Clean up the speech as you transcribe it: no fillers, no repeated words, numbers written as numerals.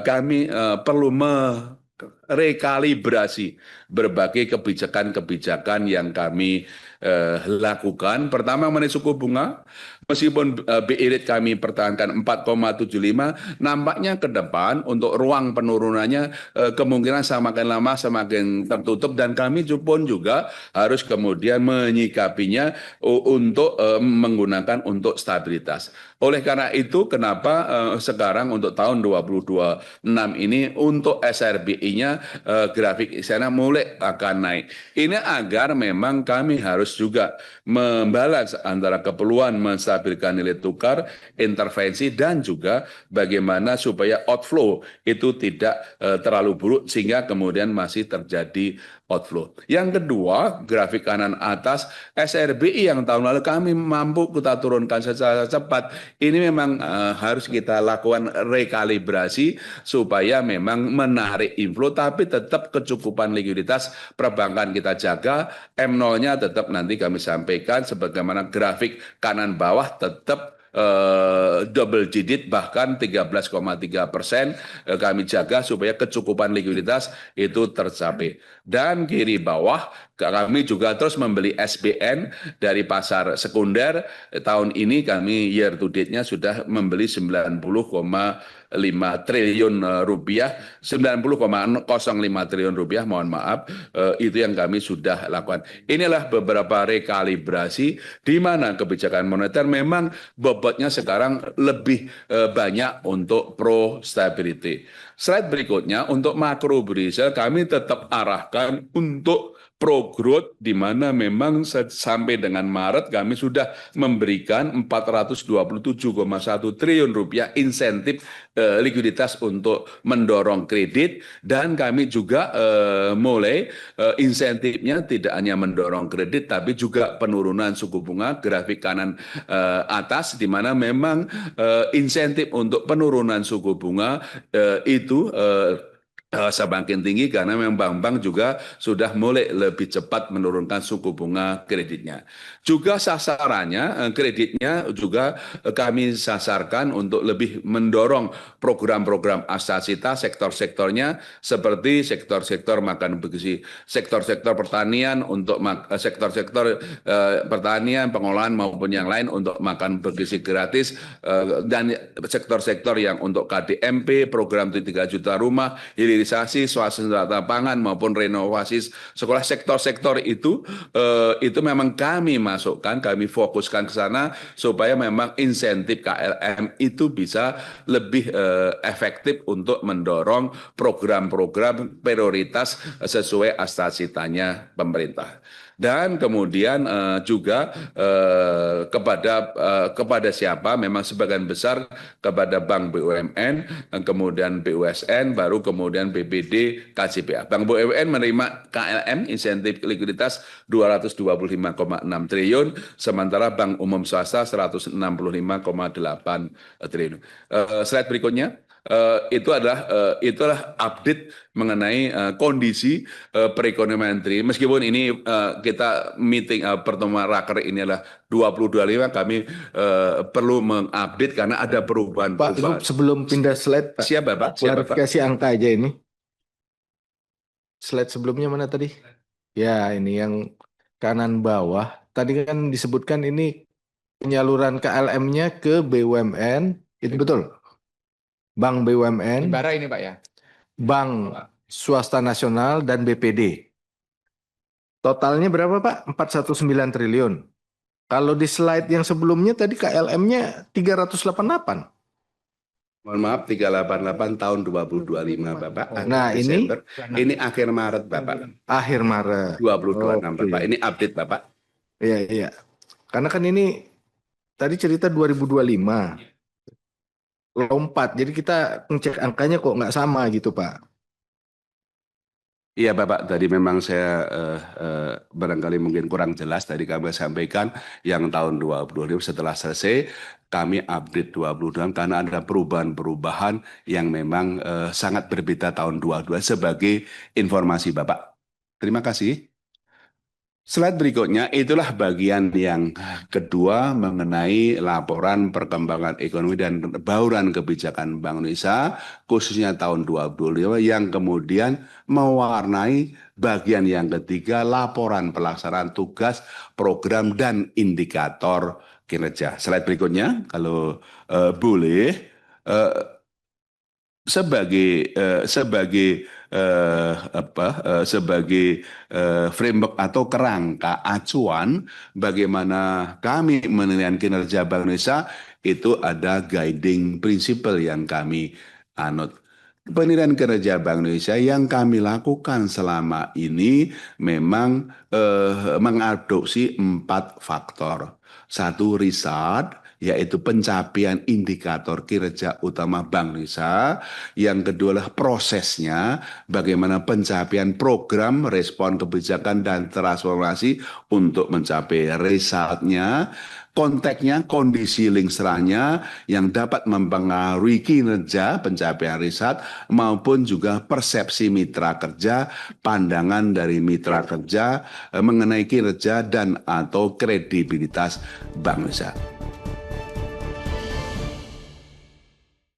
kami perlu merekalibrasi berbagai kebijakan-kebijakan yang kami lakukan. Pertama, mengenai suku bunga, meskipun BI rate kami pertahankan 4,75, nampaknya ke depan untuk ruang penurunannya kemungkinan semakin lama semakin tertutup, dan kami pun juga harus kemudian menyikapinya untuk menggunakan untuk stabilitas. Oleh karena itu, kenapa sekarang untuk tahun 2026 ini untuk SRBI-nya grafik sana mulai akan naik. Ini agar memang kami harus juga membalas antara keperluan menstabilkan nilai tukar, intervensi, dan juga bagaimana supaya outflow itu tidak terlalu buruk sehingga kemudian masih terjadi outflow. Yang kedua, grafik kanan atas SRBI yang tahun lalu kami mampu kita turunkan secara cepat. Ini memang harus kita lakukan rekalibrasi supaya memang menarik inflow tapi tetap kecukupan likuiditas perbankan kita jaga. M0-nya tetap nanti kami sampaikan sebagaimana grafik kanan bawah tetap double digit bahkan 13,3% kami jaga supaya kecukupan likuiditas itu tercapai. Dan kiri bawah kami juga terus membeli SBN dari pasar sekunder. Tahun ini kami year to date-nya sudah membeli 90,5 triliun rupiah, 90,05 triliun rupiah, mohon maaf, itu yang kami sudah lakukan. Inilah beberapa rekalibrasi di mana kebijakan moneter memang bobotnya sekarang lebih banyak untuk pro stability. Slide berikutnya untuk makro Brisel kami tetap arahkan untuk pro growth di mana memang sampai dengan Maret kami sudah memberikan 427,1 triliun rupiah insentif likuiditas untuk mendorong kredit, dan kami juga mulai insentifnya tidak hanya mendorong kredit tapi juga penurunan suku bunga grafik kanan atas di mana memang insentif untuk penurunan suku bunga itu semakin tinggi karena memang bank-bank juga sudah mulai lebih cepat menurunkan suku bunga kreditnya. Juga sasarannya kreditnya juga kami sasarkan untuk lebih mendorong program-program asasita sektor-sektornya seperti sektor-sektor makan bergizi, sektor-sektor pertanian untuk sektor-sektor pertanian, pengolahan maupun yang lain untuk makan bergizi gratis, dan sektor-sektor yang untuk KDMP, program 3 juta rumah, hilirisasi, swasembada pangan maupun renovasi sekolah. Sektor-sektor itu memang kami masukkan, kami fokuskan ke sana supaya memang insentif KLM itu bisa lebih efektif untuk mendorong program-program prioritas sesuai asasitanya pemerintah. Dan kemudian juga kepada siapa memang sebagian besar kepada Bank BUMN, kemudian BUSN, baru kemudian BPD, KCPA. Bank BUMN menerima KLM insentif likuiditas 225,6 triliun, sementara Bank Umum Swasta 165,8 triliun. Slide berikutnya. Itulah update mengenai kondisi perekonomian negeri. Meskipun ini kita meeting pertemuan raker ini adalah 2025, kami perlu mengupdate karena ada perubahan-perubahan. Pak, sebelum pindah slide, Pak, Siapa, Pak? klarifikasi angka aja ini. Slide sebelumnya mana tadi? Ya, ini yang kanan bawah. Tadi kan disebutkan ini penyaluran KLM-nya ke BUMN, itu betul? Bank BUMN, Himbara ini Pak ya. Bank Swasta Nasional, dan BPD. Totalnya berapa Pak? 419 triliun. Kalau di slide yang sebelumnya tadi KLM-nya 388. Mohon maaf, 388 tahun 2025, Bapak. Nah, Desember. Ini akhir Maret, Bapak. Akhir Maret. 2026, Oke. Bapak. Ini update, Bapak. Iya, iya. Karena kan ini tadi cerita 2025. Lompat. Jadi kita ngecek angkanya kok nggak sama gitu, Pak. Iya Bapak, tadi memang saya barangkali mungkin kurang jelas tadi kami sampaikan yang tahun 2025 setelah selesai kami update 2026 karena ada perubahan-perubahan yang memang sangat berbeda tahun 2022 sebagai informasi Bapak. Terima kasih. Slide berikutnya itulah bagian yang kedua mengenai laporan perkembangan ekonomi dan bauran kebijakan Bank Indonesia khususnya tahun 2025 yang kemudian mewarnai bagian yang ketiga laporan pelaksanaan tugas, program dan indikator kinerja. Slide berikutnya kalau boleh eh, sebagai framework atau kerangka acuan bagaimana kami menilai kinerja Bank Indonesia itu ada guiding principle yang kami anut. Penilaian kinerja Bank Indonesia yang kami lakukan selama ini memang mengadopsi 4 faktor. Satu, riset, yaitu pencapaian indikator kinerja utama Bank Indonesia. Yang kedua adalah prosesnya, bagaimana pencapaian program, respon kebijakan, dan transformasi untuk mencapai resultnya. Konteksnya, kondisi lingserahnya yang dapat mempengaruhi kinerja pencapaian riset maupun juga persepsi mitra kerja, pandangan dari mitra kerja mengenai kinerja dan atau kredibilitas Bank Indonesia.